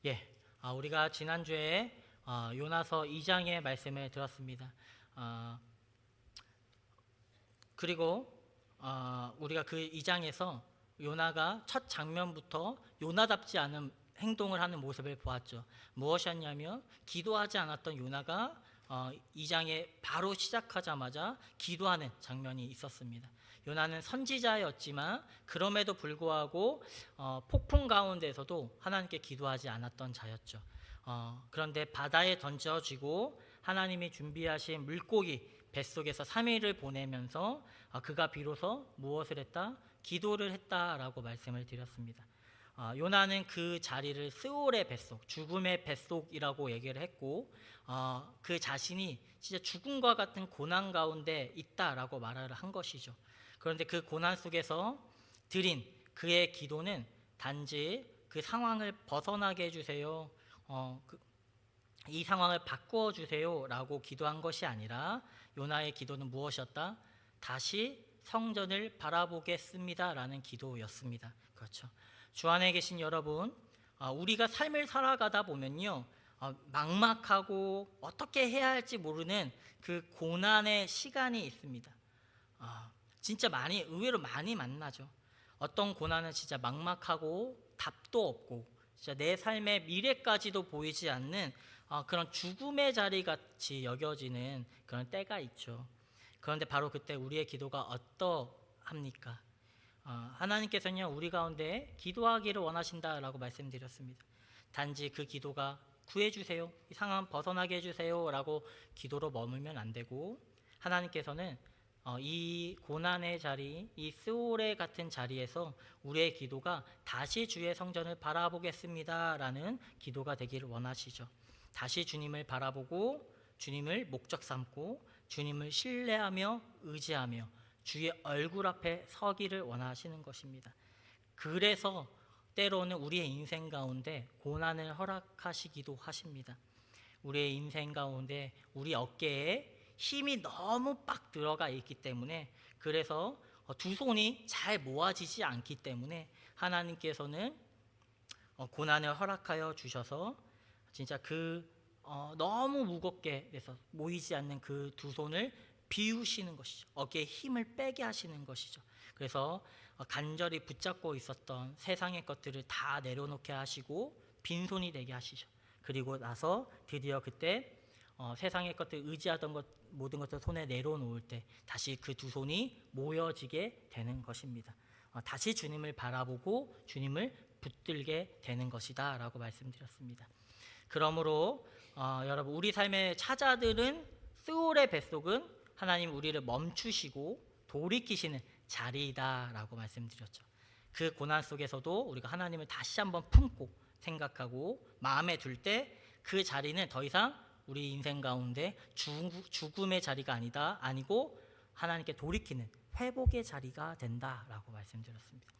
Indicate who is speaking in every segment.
Speaker 1: 예, 우리가 지난주에 요나서 2장의 말씀을 들었습니다. 그리고 우리가 그 2장에서 요나가 첫 장면부터 요나답지 않은 행동을 하는 모습을 보았죠. 무엇이었냐면 기도하지 않았던 요나가 2장에 바로 시작하자마자 기도하는 장면이 있었습니다. 요나는 선지자였지만 그럼에도 불구하고 폭풍 가운데서도 하나님께 기도하지 않았던 자였죠. 그런데 바다에 던져지고 하나님이 준비하신 물고기 뱃속에서 3일을 보내면서 그가 비로소 무엇을 했다? 기도를 했다라고 말씀을 드렸습니다. 요나는 그 자리를 스올의 뱃속, 죽음의 뱃속이라고 얘기를 했고 그 자신이 진짜 죽음과 같은 고난 가운데 있다라고 말을 한 것이죠. 그런데 그 고난 속에서 드린 그의 기도는 단지 그 상황을 벗어나게 해주세요, 이 상황을 바꾸어 주세요라고 기도한 것이 아니라 요나의 기도는 무엇이었다? 다시 성전을 바라보겠습니다라는 기도였습니다. 그렇죠. 주 안에 계신 여러분, 우리가 삶을 살아가다 보면요, 막막하고 어떻게 해야 할지 모르는 그 고난의 시간이 있습니다. 진짜 의외로 많이 만나죠. 어떤 고난은 진짜 막막하고 답도 없고 진짜 내 삶의 미래까지도 보이지 않는 그런 죽음의 자리 같이 여겨지는 그런 때가 있죠. 그런데 바로 그때 우리의 기도가 어떠합니까? 하나님께서는요, 우리 가운데 기도하기를 원하신다라고 말씀드렸습니다. 단지 그 기도가 구해주세요, 이 상황 벗어나게 해주세요 라고 기도로 머물면 안 되고, 하나님께서는 이 고난의 자리, 이 스올의 같은 자리에서 우리의 기도가 다시 주의 성전을 바라보겠습니다 라는 기도가 되기를 원하시죠. 다시 주님을 바라보고 주님을 목적 삼고 주님을 신뢰하며 의지하며 주의 얼굴 앞에 서기를 원하시는 것입니다. 그래서 때로는 우리의 인생 가운데 고난을 허락하시기도 하십니다. 우리의 인생 가운데 우리 어깨에 힘이 너무 빡 들어가 있기 때문에, 그래서 두 손이 잘 모아지지 않기 때문에 하나님께서는 고난을 허락하여 주셔서 진짜 너무 무겁게 돼서 모이지 않는 그 두 손을 비우시는 것이죠. 어깨에 힘을 빼게 하시는 것이죠. 그래서 간절히 붙잡고 있었던 세상의 것들을 다 내려놓게 하시고 빈손이 되게 하시죠. 그리고 나서 드디어 그때 세상의 것들 의지하던 모든 것을 손에 내려놓을 때 다시 그 두 손이 모여지게 되는 것입니다. 다시 주님을 바라보고 주님을 붙들게 되는 것이다 라고 말씀드렸습니다. 그러므로 여러분, 우리 삶의 차자들은 스올의 뱃속은 하나님 우리를 멈추시고 돌이키시는 자리이다 라고 말씀드렸죠. 그 고난 속에서도 우리가 하나님을 다시 한번 품고 생각하고 마음에 둘 때 그 자리는 더 이상 우리 인생 가운데 죽음의 자리가 아니고 하나님께 돌이키는 회복의 자리가 된다라고 말씀드렸습니다.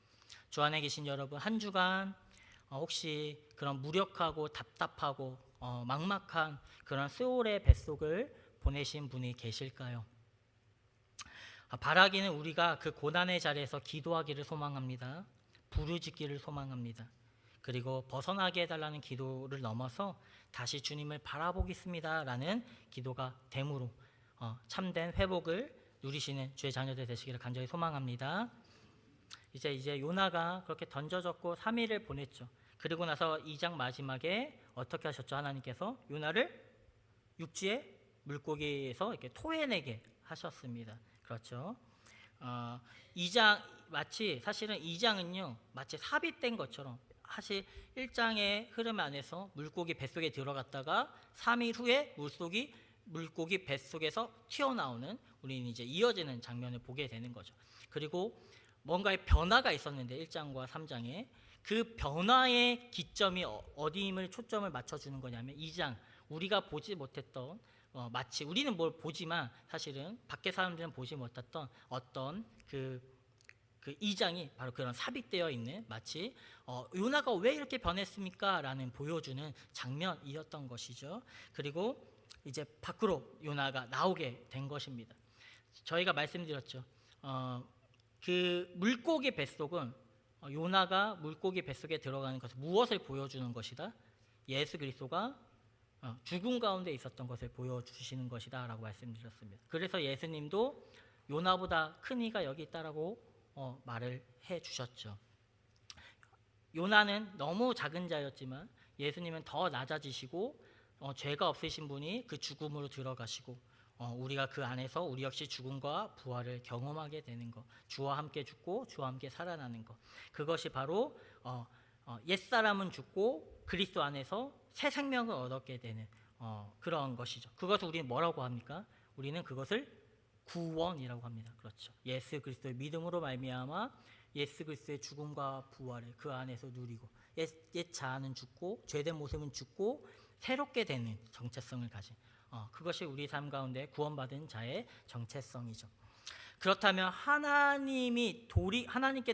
Speaker 1: 주 안에 계신 여러분, 한 주간 혹시 그런 무력하고 답답하고 막막한 그런 스올의 뱃속을 보내신 분이 계실까요? 바라기는 우리가 그 고난의 자리에서 기도하기를 소망합니다. 부르짖기를 소망합니다. 그리고 벗어나게 해달라는 기도를 넘어서 다시 주님을 바라보겠습니다 라는 기도가 됨으로 참된 회복을 누리시는 주의 자녀들 되시기를 간절히 소망합니다. 이제 요나가 그렇게 던져졌고 3일을 보냈죠. 그리고 나서 2장 마지막에 어떻게 하셨죠? 하나님께서 요나를 육지의 물고기에서 이렇게 토해내게 하셨습니다. 그렇죠. 2장 사실은 2장은요 마치 삽입된 것처럼, 사실 1장의 흐름 안에서 물고기 뱃속에 들어갔다가 3일 후에 물고기 뱃속에서 튀어나오는, 우리는 이제 이어지는 장면을 보게 되는 거죠. 그리고 뭔가의 변화가 있었는데 1장과 3장에 그 변화의 기점이 어디임을 초점을 맞춰주는 거냐면 2장, 우리가 보지 못했던 마치 우리는 뭘 보지만 사실은 밖에 사람들은 보지 못했던 어떤 그 2장이 바로 그런 삽입되어 있는, 마치 요나가 왜 이렇게 변했습니까? 라는 보여주는 장면이었던 것이죠. 그리고 이제 밖으로 요나가 나오게 된 것입니다. 저희가 말씀드렸죠. 그 물고기 뱃속은 요나가 물고기 뱃속에 들어가는 것은 무엇을 보여주는 것이다? 예수 그리스도가 죽음 가운데 있었던 것을 보여주시는 것이다라고 말씀드렸습니다. 그래서 예수님도 요나보다 큰 이가 여기 있다라고 말을 해주셨죠. 요나는 너무 작은 자였지만 예수님은 더 낮아지시고 죄가 없으신 분이 그 죽음으로 들어가시고 우리가 그 안에서 우리 역시 죽음과 부활을 경험하게 되는 것, 주와 함께 죽고 주와 함께 살아나는 것, 그것이 바로 옛사람은 죽고 그리스도 안에서 새 생명을 얻게 되는 그런 것이죠. 그것을 우리는 뭐라고 합니까? 우리는 그것을 구원이라고 합니다. 그렇죠. 예수 그리스도의 믿음으로 말미암아 예수 그리스도의 죽음과 부활을 그 안에서 누리고 옛 자아는 죽고 죄된 모습은 죽고 새롭게 되는 정체성을 가진 그것이 우리 삶 가운데 구원받은 자의 정체성이죠. 그렇다면 하나님께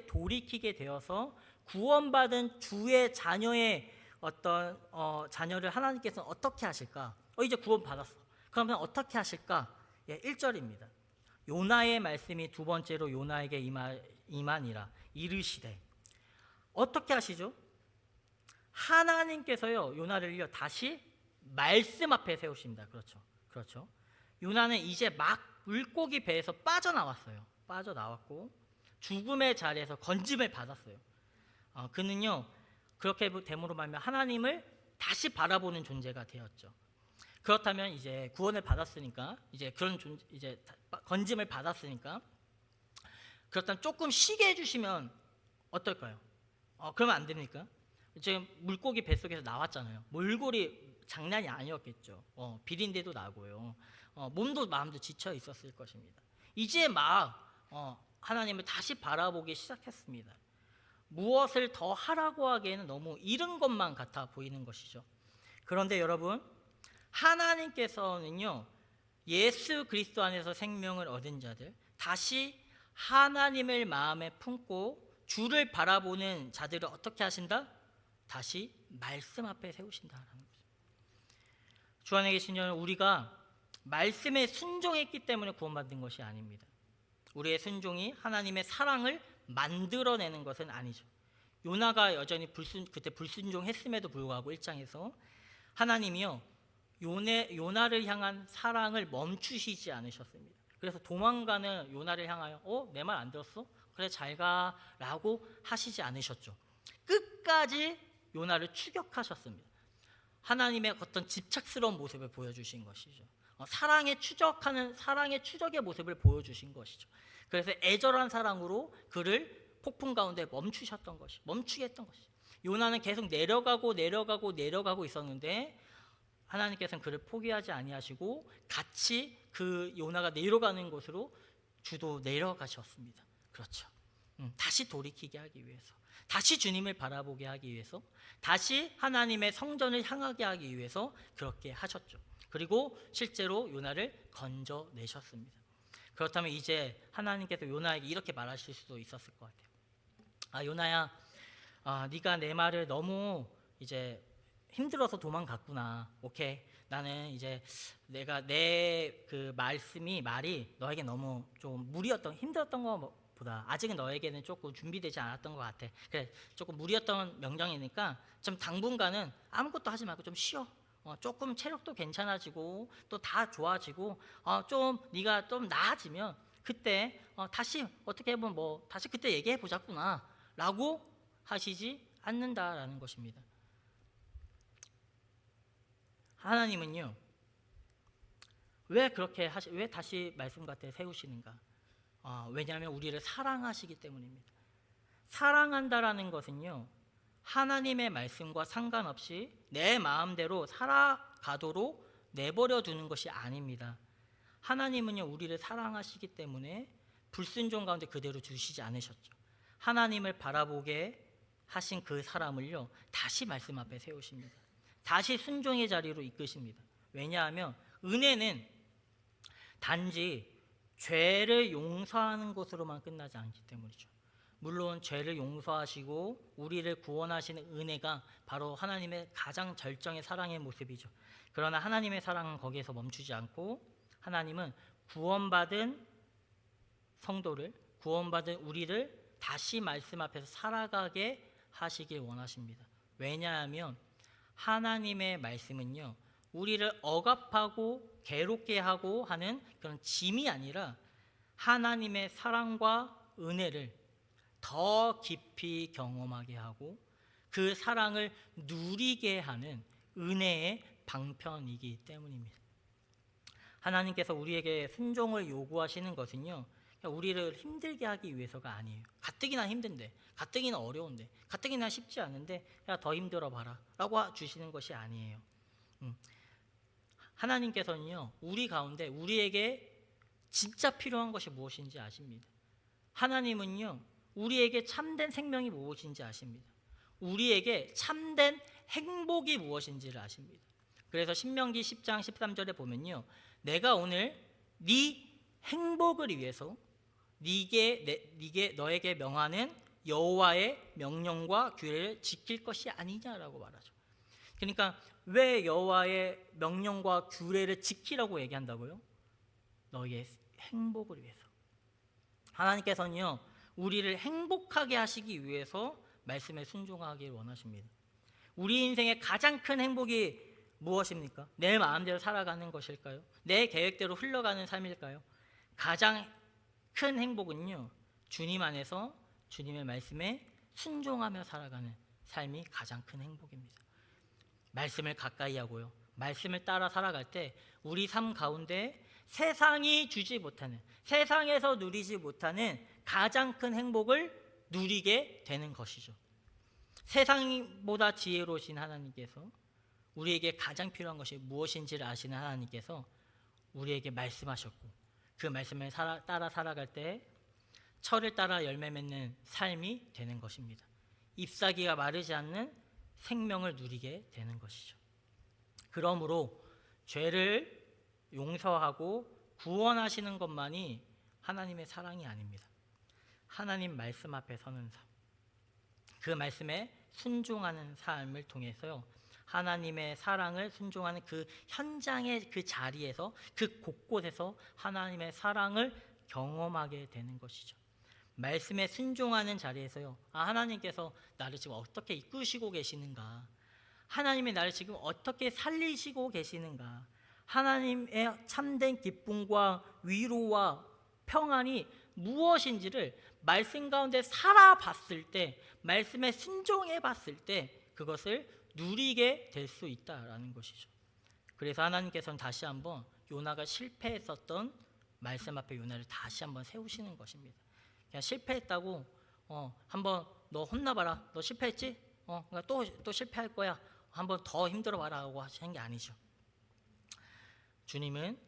Speaker 1: 돌이키게 되어서 구원받은 주의 자녀의 어떤 자녀를 하나님께서는 어떻게 하실까? 이제 구원받았어. 그러면 어떻게 하실까? 1절입니다. 요나의 말씀이 두 번째로 요나에게 임하니라 이르시되. 어떻게 하시죠? 하나님께서요 요나를요 다시 말씀 앞에 세우십니다. 그렇죠. 요나는 이제 막 물고기 배에서 빠져나왔고 죽음의 자리에서 건짐을 받았어요. 그는요 그렇게 됨으로 말미암아 하나님을 다시 바라보는 존재가 되었죠. 그렇다면 이제 구원을 받았으니까 이제 건짐을 받았으니까 그렇다면 조금 쉬게 해주시면 어떨까요? 그러면 안 됩니까? 지금 물고기 뱃속에서 나왔잖아요. 몰골이 장난이 아니었겠죠. 비린내도 나고요. 몸도 마음도 지쳐 있었을 것입니다. 이제 막 하나님을 다시 바라보기 시작했습니다. 무엇을 더 하라고 하기에는 너무 이른 것만 같아 보이는 것이죠. 그런데 여러분, 하나님께서는요 예수 그리스도 안에서 생명을 얻은 자들, 다시 하나님을 마음에 품고 주를 바라보는 자들을 어떻게 하신다? 다시 말씀 앞에 세우신다라는 거죠. 주 안에 계신 여러분, 우리가 말씀에 순종했기 때문에 구원받은 것이 아닙니다. 우리의 순종이 하나님의 사랑을 만들어내는 것은 아니죠. 요나가 여전히 그때 불순종했음에도 불구하고 1장에서 하나님이요 요나를 향한 사랑을 멈추시지 않으셨습니다. 그래서 도망가는 요나를 향하여 내 말 안 들었어? 그래 잘 가라고 하시지 않으셨죠. 끝까지 요나를 추격하셨습니다. 하나님의 어떤 집착스러운 모습을 보여주신 것이죠. 사랑의 추적의 모습을 보여주신 것이죠. 그래서 애절한 사랑으로 그를 폭풍 가운데 멈추게 했던 것이. 요나는 계속 내려가고 있었는데 하나님께서는 그를 포기하지 아니하시고 같이 그 요나가 내려가는 곳으로 주도 내려가셨습니다. 그렇죠. 다시 돌이키게 하기 위해서, 다시 주님을 바라보게 하기 위해서, 다시 하나님의 성전을 향하게 하기 위해서 그렇게 하셨죠. 그리고 실제로 요나를 건져내셨습니다. 그렇다면 이제 하나님께서 요나에게 이렇게 말하실 수도 있었을 것 같아요. 요나야, 네가 내 말을 너무 이제 힘들어서 도망갔구나. 오케이. 나는 이제 내가 내 그 말이 너에게 너무 좀 힘들었던 것보다 아직은 너에게는 조금 준비되지 않았던 것 같아. 그래, 조금 무리였던 명령이니까 좀 당분간은 아무것도 하지 말고 좀 쉬어. 조금 체력도 괜찮아지고 또 다 좋아지고 좀 네가 좀 나아지면 그때 다시 어떻게 보면 다시 그때 얘기해 보자꾸나라고 하시지 않는다라는 것입니다. 하나님은요 왜 다시 말씀 곁에 세우시는가? 왜냐하면 우리를 사랑하시기 때문입니다. 사랑한다라는 것은요 하나님의 말씀과 상관없이 내 마음대로 살아가도록 내버려 두는 것이 아닙니다. 하나님은요 우리를 사랑하시기 때문에 불순종 가운데 그대로 두시지 않으셨죠. 하나님을 바라보게 하신 그 사람을요 다시 말씀 앞에 세우십니다. 다시 순종의 자리로 이끄십니다. 왜냐하면 은혜는 단지 죄를 용서하는 것으로만 끝나지 않기 때문이죠. 물론 죄를 용서하시고 우리를 구원하시는 은혜가 바로 하나님의 가장 절정의 사랑의 모습이죠. 그러나 하나님의 사랑은 거기에서 멈추지 않고 하나님은 구원받은 우리를 다시 말씀 앞에서 살아가게 하시길 원하십니다. 왜냐하면 하나님의 말씀은요, 우리를 억압하고 괴롭게 하고 하는 그런 짐이 아니라 하나님의 사랑과 은혜를 더 깊이 경험하게 하고 그 사랑을 누리게 하는 은혜의 방편이기 때문입니다. 하나님께서 우리에게 순종을 요구하시는 것은요, 우리를 힘들게 하기 위해서가 아니에요. 가뜩이나 힘든데, 가뜩이나 어려운데, 가뜩이나 쉽지 않은데 야, 더 힘들어 봐라 라고 주시는 것이 아니에요. 하나님께서는요, 우리 가운데 우리에게 진짜 필요한 것이 무엇인지 아십니다. 하나님은요, 우리에게 참된 생명이 무엇인지 아십니다. 우리에게 참된 행복이 무엇인지를 아십니다. 그래서 신명기 10장 13절에 보면요, 내가 오늘 네 행복을 위해서 너에게 명하는 여호와의 명령과 규례를 지킬 것이 아니냐라고 말하죠. 그러니까 왜 여호와의 명령과 규례를 지키라고 얘기한다고요? 너희의 행복을 위해서. 하나님께서는요, 우리를 행복하게 하시기 위해서 말씀에 순종하길 원하십니다. 우리 인생의 가장 큰 행복이 무엇입니까? 내 마음대로 살아가는 것일까요? 내 계획대로 흘러가는 삶일까요? 가장 큰 행복은요, 주님 안에서 주님의 말씀에 순종하며 살아가는 삶이 가장 큰 행복입니다. 말씀을 가까이 하고요, 말씀을 따라 살아갈 때 우리 삶 가운데 세상이 주지 못하는, 세상에서 누리지 못하는 가장 큰 행복을 누리게 되는 것이죠. 세상보다 지혜로우신 하나님께서, 우리에게 가장 필요한 것이 무엇인지를 아시는 하나님께서 우리에게 말씀하셨고, 그 말씀을 따라 살아갈 때 철을 따라 열매 맺는 삶이 되는 것입니다. 잎사귀가 마르지 않는 생명을 누리게 되는 것이죠. 그러므로 죄를 용서하고 구원하시는 것만이 하나님의 사랑이 아닙니다. 하나님 말씀 앞에 서는 삶, 그 말씀에 순종하는 삶을 통해서요, 하나님의 사랑을 순종하는 그 현장의 그 자리에서, 그 곳곳에서 하나님의 사랑을 경험하게 되는 것이죠. 말씀에 순종하는 자리에서요, 하나님께서 나를 지금 어떻게 이끄시고 계시는가, 하나님이 나를 지금 어떻게 살리시고 계시는가, 하나님의 참된 기쁨과 위로와 평안이 무엇인지를 말씀 가운데 살아봤을 때, 말씀에 순종해 봤을 때 그것을 누리게 될 수 있다라는 것이죠. 그래서 하나님께서는 다시 한번 요나가 실패했었던 말씀 앞에 요나를 다시 한번 세우시는 것입니다. 그냥 실패했다고 한번 너 혼나봐라, 너 실패했지? 그러니까 또 실패할 거야, 한번 더 힘들어봐라 하고 하시는 게 아니죠. 주님은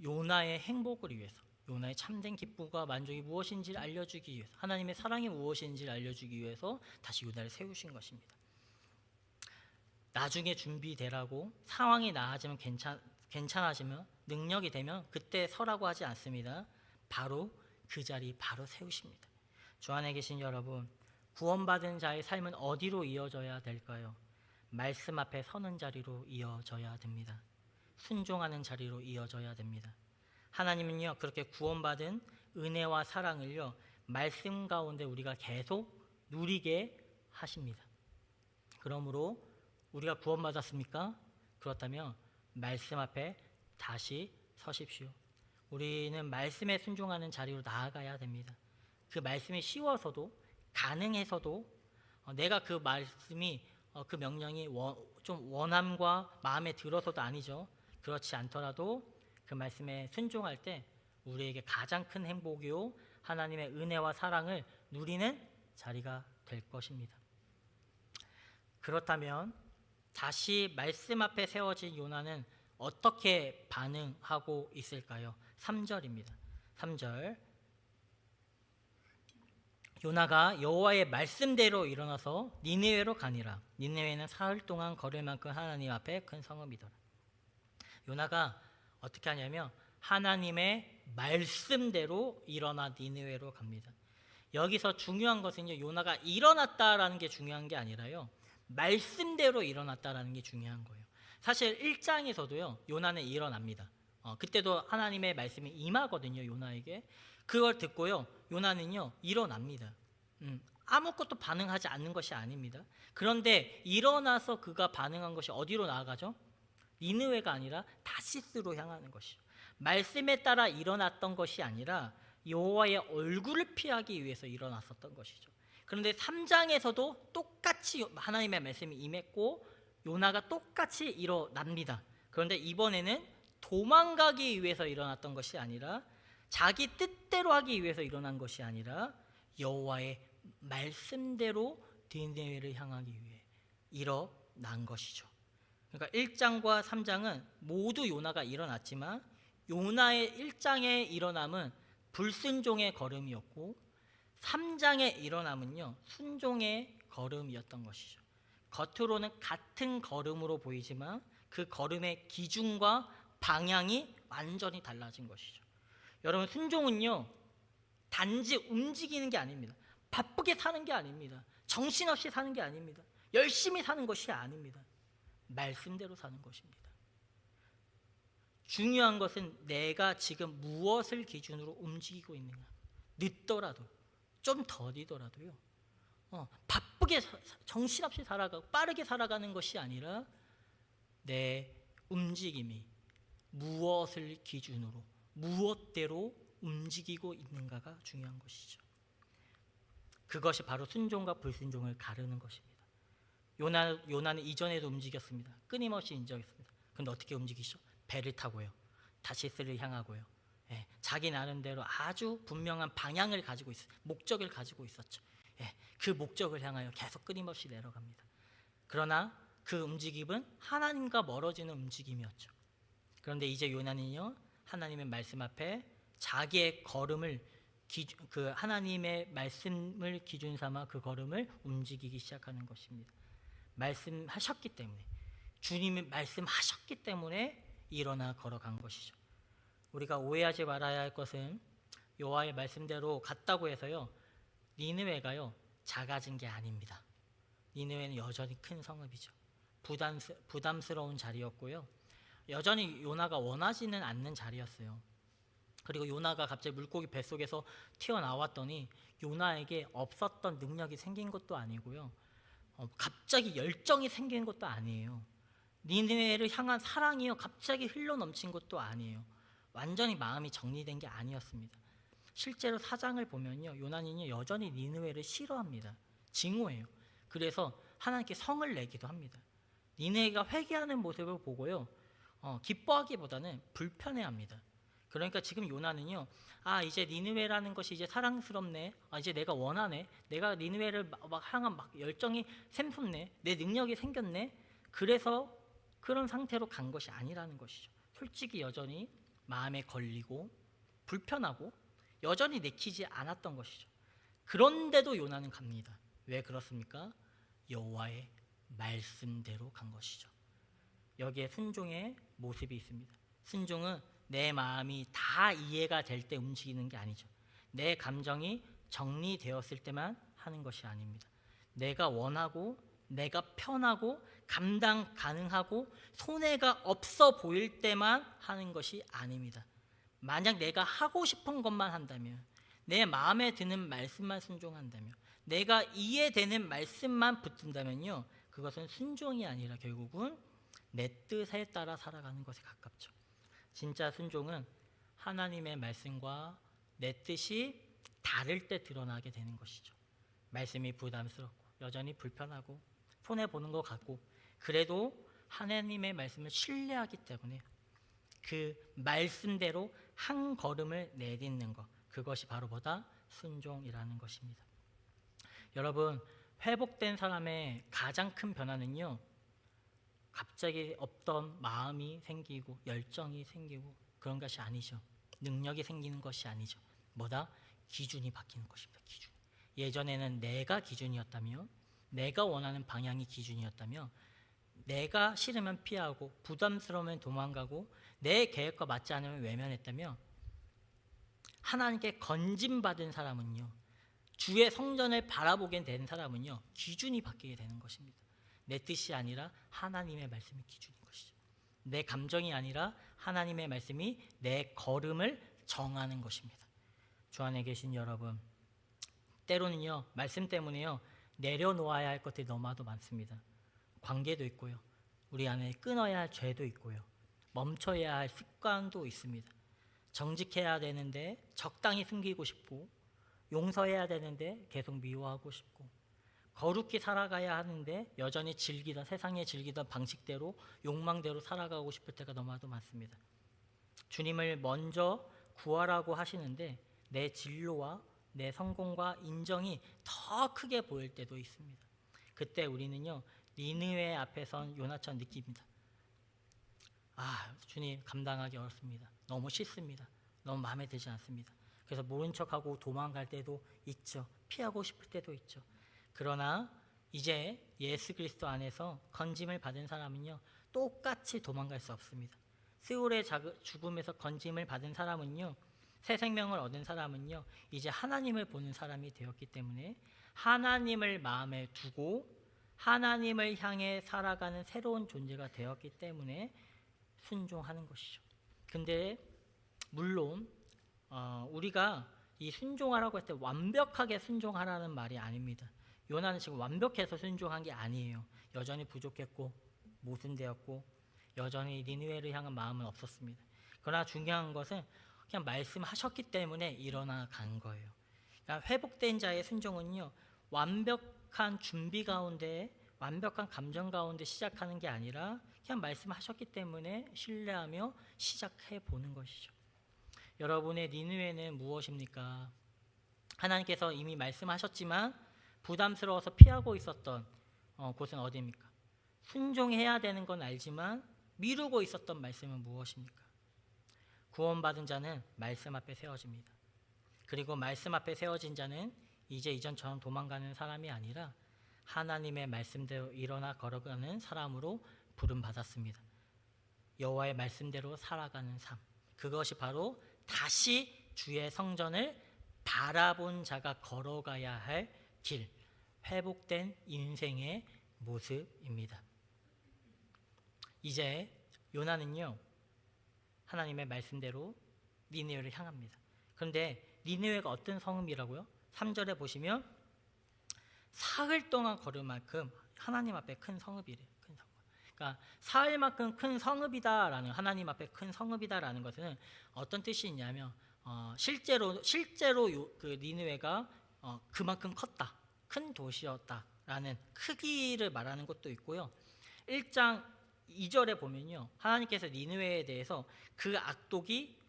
Speaker 1: 요나의 행복을 위해서, 요나의 참된 기쁨과 만족이 무엇인지를 알려주기 위해서, 하나님의 사랑이 무엇인지를 알려주기 위해서 다시 요나를 세우신 것입니다. 나중에 준비되라고, 상황이 나아지면 괜찮아지면, 능력이 되면 그때 서라고 하지 않습니다. 바로 그 자리 바로 세우십니다. 주 안에 계신 여러분, 구원받은 자의 삶은 어디로 이어져야 될까요? 말씀 앞에 서는 자리로 이어져야 됩니다. 순종하는 자리로 이어져야 됩니다. 하나님은요, 그렇게 구원받은 은혜와 사랑을요, 말씀 가운데 우리가 계속 누리게 하십니다. 그러므로 우리가 구원받았습니까? 그렇다면 말씀 앞에 다시 서십시오. 우리는 말씀에 순종하는 자리로 나아가야 됩니다. 그 말씀이 쉬워서도, 가능해서도, 내가 그 말씀이, 그 명령이 좀 원함과 마음에 들어서도 아니죠. 그렇지 않더라도 그 말씀에 순종할 때 우리에게 가장 큰 행복이요, 하나님의 은혜와 사랑을 누리는 자리가 될 것입니다. 그렇다면 다시 말씀 앞에 세워진 요나는 어떻게 반응하고 있을까요? 3절입니다. 3절, 요나가 여호와의 말씀대로 일어나서 니느웨로 가니라. 니느웨는 사흘 동안 걸을 만큼 하나님 앞에 큰 성읍이더라. 요나가 어떻게 하냐면 하나님의 말씀대로 일어나 니느웨로 갑니다. 여기서 중요한 것은요, 요나가 일어났다라는 게 중요한 게 아니라요, 말씀대로 일어났다라는 게 중요한 거예요. 사실 1장에서도요, 요나는 일어납니다. 그때도 하나님의 말씀이 임하거든요, 요나에게. 그걸 듣고요, 요나는요 일어납니다. 아무것도 반응하지 않는 것이 아닙니다. 그런데 일어나서 그가 반응한 것이 어디로 나아가죠? 니느웨가 아니라 다시스로 향하는 것이죠. 말씀에 따라 일어났던 것이 아니라 여호와의 얼굴을 피하기 위해서 일어났었던 것이죠. 그런데 3장에서도 똑같이 하나님의 말씀이 임했고 요나가 똑같이 일어납니다. 그런데 이번에는 도망가기 위해서 일어났던 것이 아니라 자기 뜻대로 하기 위해서 일어난 것이 아니라 여호와의 말씀대로 니느웨를 향하기 위해 일어난 것이죠. 그러니까 1장과 3장은 모두 요나가 일어났지만 요나의 1장의 일어남은 불순종의 걸음이었고 3장의 일어남은요 순종의 걸음이었던 것이죠. 겉으로는 같은 걸음으로 보이지만 그 걸음의 기준과 방향이 완전히 달라진 것이죠. 여러분, 순종은요 단지 움직이는 게 아닙니다. 바쁘게 사는 게 아닙니다. 정신없이 사는 게 아닙니다. 열심히 사는 것이 아닙니다. 말씀대로 사는 것입니다. 중요한 것은 내가 지금 무엇을 기준으로 움직이고 있는가. 늦더라도 좀 더디더라도요 바쁘게 정신없이 살아가고 빠르게 살아가는 것이 아니라 내 움직임이 무엇을 기준으로 무엇대로 움직이고 있는가가 중요한 것이죠. 그것이 바로 순종과 불순종을 가르는 것입니다. 요나는 이전에도 움직였습니다. 끊임없이 움직였습니다. 그런데 어떻게 움직이죠? 배를 타고요. 다시스를 향하고요. 자기 나름대로 아주 분명한 방향을 가지고 목적을 가지고 있었죠. 그 목적을 향하여 계속 끊임없이 내려갑니다. 그러나 그 움직임은 하나님과 멀어지는 움직임이었죠. 그런데 이제 요나는요 하나님의 말씀 앞에 자기의 걸음을 그 하나님의 말씀을 기준 삼아 그 걸음을 움직이기 시작하는 것입니다. 말씀하셨기 때문에, 주님이 말씀하셨기 때문에 일어나 걸어간 것이죠. 우리가 오해하지 말아야 할 것은 여호와의 말씀대로 갔다고 해서요 니느웨가요 작아진 게 아닙니다. 니느웨는 여전히 큰 성읍이죠. 부담스러운 자리였고요, 여전히 요나가 원하지는 않는 자리였어요. 그리고 요나가 갑자기 물고기 뱃속에서 튀어나왔더니 요나에게 없었던 능력이 생긴 것도 아니고요, 갑자기 열정이 생긴 것도 아니에요. 니느웨를 향한 사랑이요 갑자기 흘러넘친 것도 아니에요. 완전히 마음이 정리된 게 아니었습니다. 실제로 4장을 보면요 요나는요 여전히 니느웨를 싫어합니다. 증오해요. 그래서 하나님께 성을 내기도 합니다. 니느웨가 회개하는 모습을 보고요 기뻐하기보다는 불편해합니다. 그러니까 지금 요나는요 이제 니느웨라는 것이 이제 사랑스럽네, 이제 내가 원하네, 내가 니느웨를 향한 열정이 샘솟네, 내 능력이 생겼네, 그래서 그런 상태로 간 것이 아니라는 것이죠. 솔직히 여전히 마음에 걸리고 불편하고 여전히 내키지 않았던 것이죠. 그런데도 요나는 갑니다. 왜 그렇습니까? 여호와의 말씀대로 간 것이죠. 여기에 순종의 모습이 있습니다. 순종은 내 마음이 다 이해가 될 때 움직이는 게 아니죠. 내 감정이 정리되었을 때만 하는 것이 아닙니다. 내가 원하고 내가 편하고 감당 가능하고 손해가 없어 보일 때만 하는 것이 아닙니다. 만약 내가 하고 싶은 것만 한다면, 내 마음에 드는 말씀만 순종한다면, 내가 이해되는 말씀만 붙든다면요 그것은 순종이 아니라 결국은 내 뜻에 따라 살아가는 것에 가깝죠. 진짜 순종은 하나님의 말씀과 내 뜻이 다를 때 드러나게 되는 것이죠. 말씀이 부담스럽고 여전히 불편하고 손해보는 것 같고 그래도 하나님의 말씀을 신뢰하기 때문에 그 말씀대로 한 걸음을 내딛는 것, 그것이 바로 뭐다? 순종이라는 것입니다. 여러분, 회복된 사람의 가장 큰 변화는요 갑자기 없던 마음이 생기고 열정이 생기고 그런 것이 아니죠. 능력이 생기는 것이 아니죠. 뭐다? 기준이 바뀌는 것입니다. 기준. 예전에는 내가 기준이었다며, 내가 원하는 방향이 기준이었다며, 내가 싫으면 피하고 부담스러우면 도망가고 내 계획과 맞지 않으면 외면했다며, 하나님께 건짐받은 사람은요, 주의 성전을 바라보게 된 사람은요 기준이 바뀌게 되는 것입니다. 내 뜻이 아니라 하나님의 말씀이 기준인 것이죠. 내 감정이 아니라 하나님의 말씀이 내 걸음을 정하는 것입니다. 주 안에 계신 여러분, 때로는요, 말씀 때문에요, 내려놓아야 할 것들이 너무나도 많습니다. 관계도 있고요, 우리 안에 끊어야 할 죄도 있고요, 멈춰야 할 습관도 있습니다. 정직해야 되는데 적당히 숨기고 싶고, 용서해야 되는데 계속 미워하고 싶고, 거룩히 살아가야 하는데 여전히 세상에 즐기던 방식대로, 욕망대로 살아가고 싶을 때가 너무나도 많습니다. 주님을 먼저 구하라고 하시는데 내 진로와 내 성공과 인정이 더 크게 보일 때도 있습니다. 그때 우리는요, 니느웨 앞에 선 요나처럼 느낍니다. 주님, 감당하기 어렵습니다. 너무 싫습니다. 너무 마음에 들지 않습니다. 그래서 모른 척하고 도망갈 때도 있죠. 피하고 싶을 때도 있죠. 그러나 이제 예수 그리스도 안에서 건짐을 받은 사람은요, 똑같이 도망갈 수 없습니다. 스울의 죽음에서 건짐을 받은 사람은요, 새 생명을 얻은 사람은요, 이제 하나님을 보는 사람이 되었기 때문에 하나님을 마음에 두고 하나님을 향해 살아가는 새로운 존재가 되었기 때문에 순종하는 것이죠. 근데 물론 우리가 이 순종하라고 할 때 완벽하게 순종하라는 말이 아닙니다. 요나는 지금 완벽해서 순종한 게 아니에요. 여전히 부족했고 모순되었고 여전히 니느웨를 향한 마음은 없었습니다. 그러나 중요한 것은 그냥 말씀하셨기 때문에 일어나 간 거예요. 그러니까 회복된 자의 순종은요, 완벽한 준비 가운데, 완벽한 감정 가운데 시작하는 게 아니라 그냥 말씀하셨기 때문에 신뢰하며 시작해 보는 것이죠. 여러분의 니느웨는 무엇입니까? 하나님께서 이미 말씀하셨지만 부담스러워서 피하고 있었던 곳은 어디입니까? 순종해야 되는 건 알지만 미루고 있었던 말씀은 무엇입니까? 구원받은 자는 말씀 앞에 세워집니다. 그리고 말씀 앞에 세워진 자는 이제 이전처럼 도망가는 사람이 아니라 하나님의 말씀대로 일어나 걸어가는 사람으로 부름받았습니다. 여호와의 말씀대로 살아가는 삶, 그것이 바로 다시 주의 성전을 바라본 자가 걸어가야 할 길, 회복된 인생의 모습입니다. 이제 요나는요, 하나님의 말씀대로 니느웨를 향합니다. 그런데 니느웨가 어떤 성읍이라고요? 3절에 보시면 사흘 동안 걸을 만큼 하나님 앞에 큰 성읍이래요. 큰 성읍. 그러니까 사흘만큼 큰 성읍이다라는, 하나님 앞에 큰 성읍이다라는 것은 어떤 뜻이 있냐면 실제로 그 니느웨가 그만큼 컸다, 큰 도시였다라는 크기를 말하는 것도 있고요. 1장 2절에 보면요, 하나님께서 니느웨에 대해서 그 악독이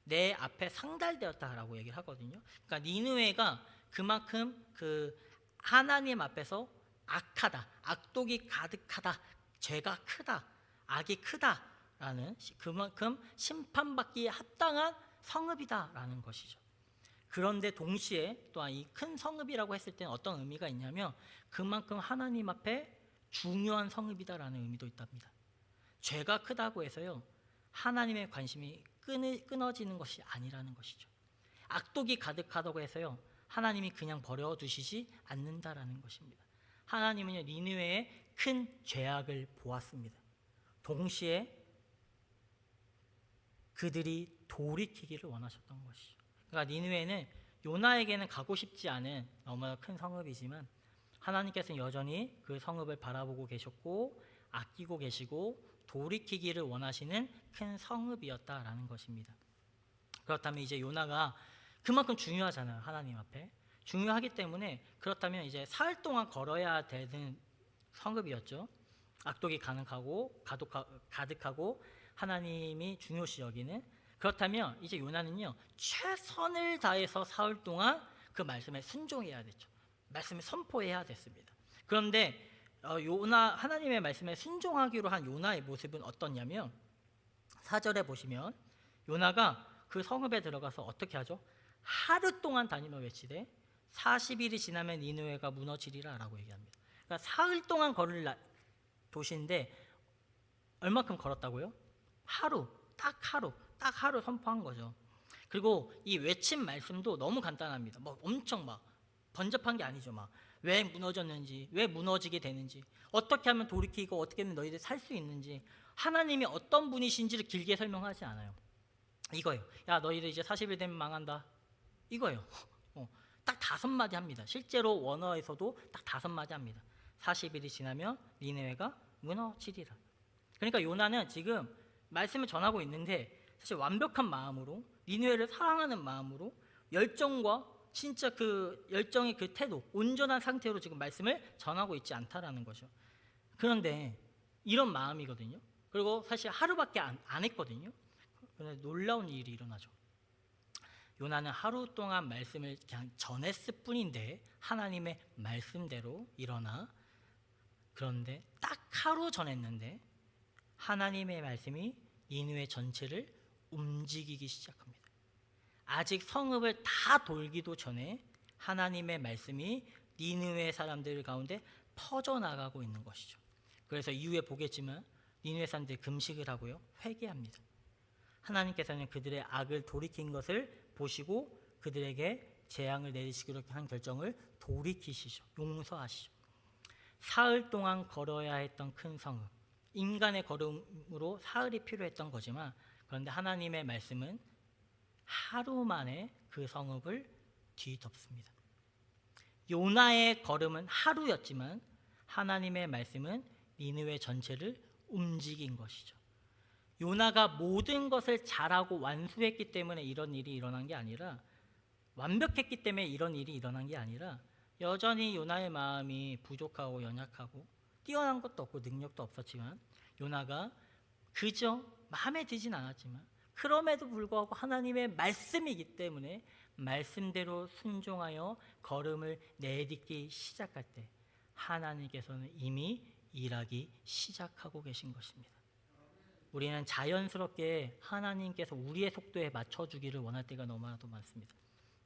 Speaker 1: 내 앞에 상달되었다라고 얘기를 하거든요. 그러니까 니느웨가 그만큼 그 하나님 앞에서 악하다, 악독이 가득하다, 죄가 크다, 악이 크다라는, 그만큼 심판받기에 합당한 성읍이다라는 것이죠. 그런데 동시에 또한 이 큰 성읍이라고 했을 때는 어떤 의미가 있냐면 그만큼 하나님 앞에 중요한 성읍이다라는 의미도 있답니다. 죄가 크다고 해서요, 하나님의 관심이 끊어지는 것이 아니라는 것이죠. 악독이 가득하다고 해서요, 하나님이 그냥 버려두시지 않는다라는 것입니다. 하나님은요, 니느웨의 큰 죄악을 보았습니다. 동시에 그들이 돌이키기를 원하셨던 것이죠. 그러니까 니느웨는 요나에게는 가고 싶지 않은 너무나 큰 성읍이지만 하나님께서는 여전히 그 성읍을 바라보고 계셨고 아끼고 계시고 돌이키기를 원하시는 큰 성읍이었다라는 것입니다. 그렇다면 이제 요나가 그만큼 중요하잖아요. 하나님 앞에 중요하기 때문에, 그렇다면 이제 사흘 동안 걸어야 되는 성읍이었죠. 악독이 가득하고 하나님이 중요시 여기는. 그렇다면 이제 요나는요, 최선을 다해서 사흘 동안 그 말씀에 순종해야 됐죠. 말씀을 선포해야 됐습니다. 그런데 하나님의 말씀에 순종하기로 한 요나의 모습은 어떠냐면 4절에 보시면 요나가 그 성읍에 들어가서 어떻게 하죠? 하루 동안 다니며 외치되 40일이 지나면 니느웨가 무너지리라 라고 얘기합니다. 그러니까 사흘 동안 걸을 도시인데 얼마큼 걸었다고요? 딱 하루 선포한 거죠. 그리고 이 외친 말씀도 너무 간단합니다. 엄청 번잡한 게 아니죠. 왜 무너졌는지, 왜 무너지게 되는지, 어떻게 하면 돌이키고 어떻게 하면 너희들 살 수 있는지, 하나님이 어떤 분이신지를 길게 설명하지 않아요. 이거예요. 야, 너희들 이제 40일 되면 망한다. 이거예요. 딱 5마디 합니다. 실제로 원어에서도 딱 5마디 합니다. 40일이 지나면 니느웨가 무너지리라. 그러니까 요나는 지금 말씀을 전하고 있는데 사실 완벽한 마음으로 니느웨를 사랑하는 마음으로 열정과 진짜 그 열정의 그 태도, 온전한 상태로 지금 말씀을 전하고 있지 않다라는 거죠. 그런데 이런 마음이거든요. 그리고 사실 하루밖에 안 했거든요. 그런데 놀라운 일이 일어나죠. 요나는 하루 동안 말씀을 그냥 전했을 뿐인데 하나님의 말씀대로 일어나, 그런데 딱 하루 전했는데 하나님의 말씀이 니느웨 전체를 움직이기 시작합니다. 아직 성읍을 다 돌기도 전에 하나님의 말씀이 니느웨 사람들 가운데 퍼져나가고 있는 것이죠. 그래서 이후에 보겠지만 니느웨 사람들이 금식을 하고요, 회개합니다. 하나님께서는 그들의 악을 돌이킨 것을 보시고 그들에게 재앙을 내리시기로 한 결정을 돌이키시죠. 용서하시죠. 사흘 동안 걸어야 했던 큰 성읍, 인간의 걸음으로 사흘이 필요했던 거지만, 그런데 하나님의 말씀은 하루 만에 그 성읍을 뒤덮습니다. 요나의 걸음은 하루였지만 하나님의 말씀은 니느웨 전체를 움직인 것이죠. 요나가 모든 것을 잘하고 완수했기 때문에 이런 일이 일어난 게 아니라, 완벽했기 때문에 이런 일이 일어난 게 아니라, 여전히 요나의 마음이 부족하고 연약하고 뛰어난 것도 없고 능력도 없었지만, 요나가 그저 마음에 들진 않았지만 그럼에도 불구하고 하나님의 말씀이기 때문에 말씀대로 순종하여 걸음을 내딛기 시작할 때 하나님께서는 이미 일하기 시작하고 계신 것입니다. 우리는 자연스럽게 하나님께서 우리의 속도에 맞춰주기를 원할 때가 너무나도 많습니다.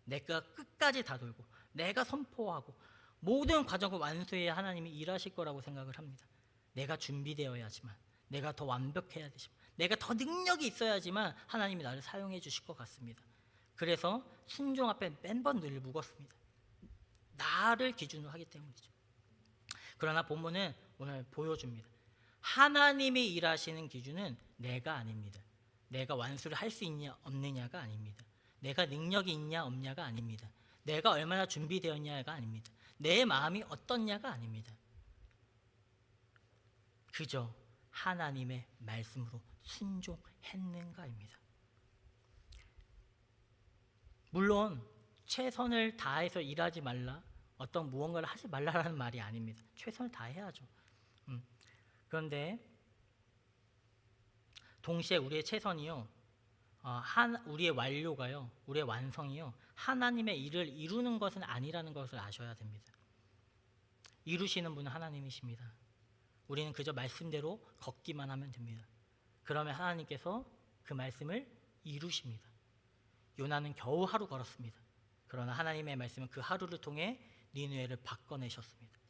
Speaker 1: 내가 끝까지 다 돌고 내가 선포하고 모든 과정을 완수해야 하나님이 일하실 거라고 생각을 합니다. 내가 준비되어야지만, 내가 더 완벽해야 되지만, 내가 더 능력이 있어야지만 하나님이 나를 사용해 주실 것 같습니다. 그래서 순종 앞에 매번 늘 묵었습니다. 나를 기준으로 하기 때문이죠. 그러나 본문은 오늘 보여줍니다. 하나님이 일하시는 기준은 내가 아닙니다. 내가 완수를 할 수 있냐 없느냐가 아닙니다. 내가 능력이 있냐 없냐가 아닙니다. 내가 얼마나 준비되었냐가 아닙니다. 내 마음이 어떻냐가 아닙니다. 그저 하나님의 말씀으로 순종했는가입니다. 물론 최선을 다해서 일하지 말라, 어떤 무언가를 하지 말라라는 말이 아닙니다. 최선을 다해야죠. 그런데 동시에 우리의 최선이요, 우리의 완료가요, 우리의 완성이요, 하나님의 일을 이루는 것은 아니라는 것을 아셔야 됩니다. 이루시는 분은 하나님이십니다. 우리는 그저 말씀대로 걷기만 하면 됩니다. 그러면 하나님께서 그 말씀을 이루십니다. 요나는 겨우 하루 걸었습니다. 그러나 하나님의 말씀은 그 하루를 통해 니느웨를 바꿔내셨습니다.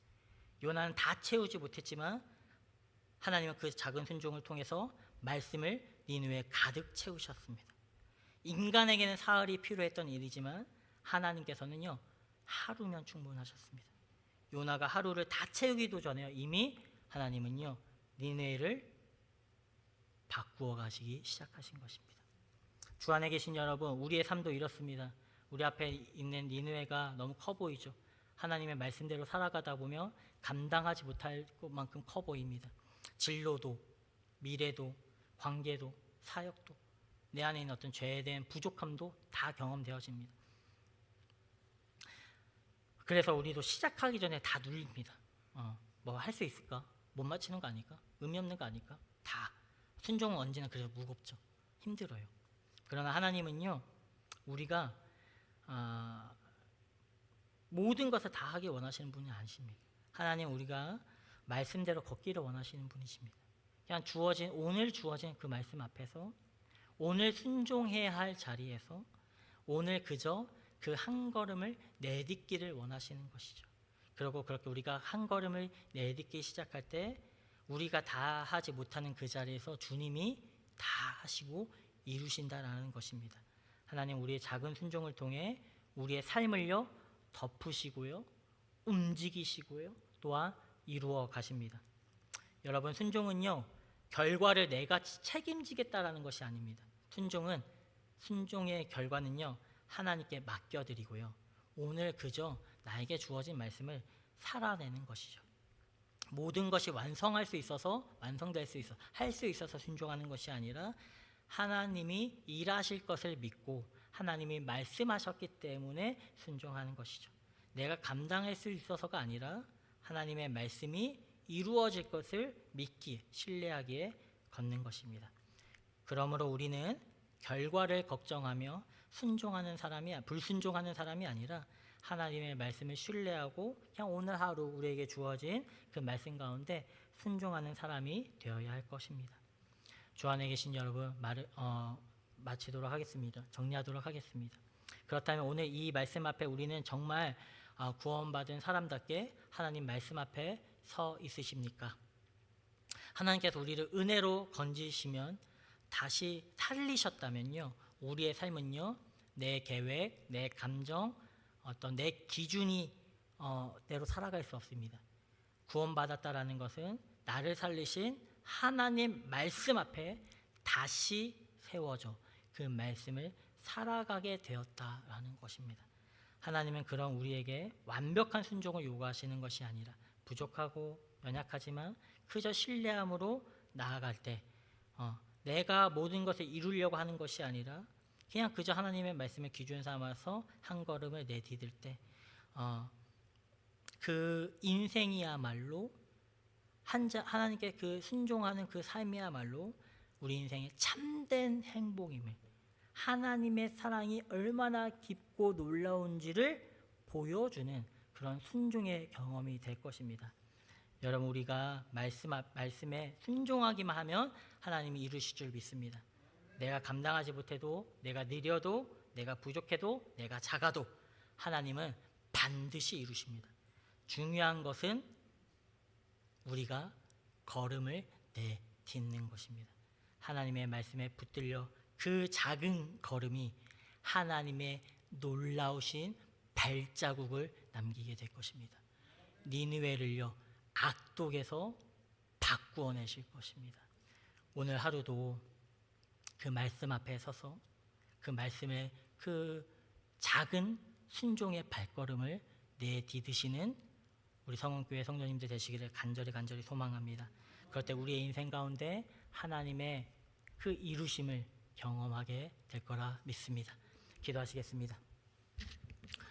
Speaker 1: 요나는 다 채우지 못했지만 하나님은 그 작은 순종을 통해서 말씀을 니느웨에 가득 채우셨습니다. 인간에게는 사흘이 필요했던 일이지만 하나님께서는요, 하루면 충분하셨습니다. 요나가 하루를 다 채우기도 전에 이미 하나님은요, 니느웨를 바꾸어 가시기 시작하신 것입니다. 주 안에 계신 여러분, 우리의 삶도 이렇습니다. 우리 앞에 있는 니느웨가 너무 커 보이죠. 하나님의 말씀대로 살아가다 보면 감당하지 못할 것만큼 커 보입니다. 진로도, 미래도, 관계도, 사역도, 내 안에 있는 어떤 죄에 대한 부족함도 다 경험되어집니다. 그래서 우리도 시작하기 전에 다 눌립니다. 뭐 할 수 있을까? 못 맞히는 거 아닐까? 의미 없는 거 아닐까? 다. 순종은 언제나 그래서 무겁죠. 힘들어요. 그러나 하나님은요, 우리가 모든 것을 다 하기 원하시는 분이 아니십니다. 하나님, 우리가 말씀대로 걷기를 원하시는 분이십니다. 그냥 오늘 주어진 그 말씀 앞에서, 오늘 순종해야 할 자리에서 오늘 그저 그 한 걸음을 내딛기를 원하시는 것이죠. 그리고 그렇게 우리가 한 걸음을 내딛기 시작할 때 우리가 다 하지 못하는 그 자리에서 주님이 다 하시고 이루신다라는 것입니다. 하나님, 우리의 작은 순종을 통해 우리의 삶을요, 덮으시고요, 움직이시고요, 또한 이루어 가십니다. 여러분, 순종은요, 결과를 내가 책임지겠다라는 것이 아닙니다. 순종의 결과는요, 하나님께 맡겨드리고요, 오늘 그저 나에게 주어진 말씀을 살아내는 것이죠. 모든 것이 완성할 수 있어서 완성될 수 있어 할 수 있어서 순종하는 것이 아니라 하나님이 일하실 것을 믿고 하나님이 말씀하셨기 때문에 순종하는 것이죠. 내가 감당할 수 있어서가 아니라 하나님의 말씀이 이루어질 것을 믿기에 신뢰하기에 걷는 것입니다. 그러므로 우리는 결과를 걱정하며 불순종하는 사람이 아니라 하나님의 말씀을 신뢰하고 그냥 오늘 하루 우리에게 주어진 그 말씀 가운데 순종하는 사람이 되어야 할 것입니다. 주 안에 계신 여러분, 마치도록 하겠습니다. 정리하도록 하겠습니다. 그렇다면 오늘 이 말씀 앞에 우리는 정말 구원받은 사람답게 하나님 말씀 앞에 서 있으십니까? 하나님께서 우리를 은혜로 건지시면 다시 살리셨다면요, 우리의 삶은요, 내 계획, 내 감정, 어떤 내 기준이 대로 살아갈 수 없습니다. 구원받았다라는 것은 나를 살리신 하나님 말씀 앞에 다시 세워져 그 말씀을 살아가게 되었다라는 것입니다. 하나님은 그런 우리에게 완벽한 순종을 요구하시는 것이 아니라 부족하고 연약하지만 그저 신뢰함으로 나아갈 때 내가 모든 것을 이루려고 하는 것이 아니라 그냥 그저 하나님의 말씀을 기준 삼아서 한 걸음을 내디딜 때 그 인생이야말로 하나님께 그 순종하는 그 삶이야말로 우리 인생의 참된 행복임을, 하나님의 사랑이 얼마나 깊고 놀라운지를 보여주는 그런 순종의 경험이 될 것입니다. 여러분, 우리가 말씀에 순종하기만 하면 하나님이 이루실 줄 믿습니다. 내가 감당하지 못해도, 내가 느려도, 내가 부족해도, 내가 작아도 하나님은 반드시 이루십니다. 중요한 것은 우리가 걸음을 내딛는 것입니다. 하나님의 말씀에 붙들려 그 작은 걸음이 하나님의 놀라우신 발자국을 남기게 될 것입니다. 니느웨를요, 악독에서 바꾸어내실 것입니다. 오늘 하루도 그 말씀 앞에 서서 그 말씀의 그 작은 순종의 발걸음을 내디드시는 우리 성원교회 성도님들 되시기를 간절히 소망합니다. 그럴 때 우리의 인생 가운데 하나님의 그 이루심을 경험하게 될 거라 믿습니다. 기도하시겠습니다.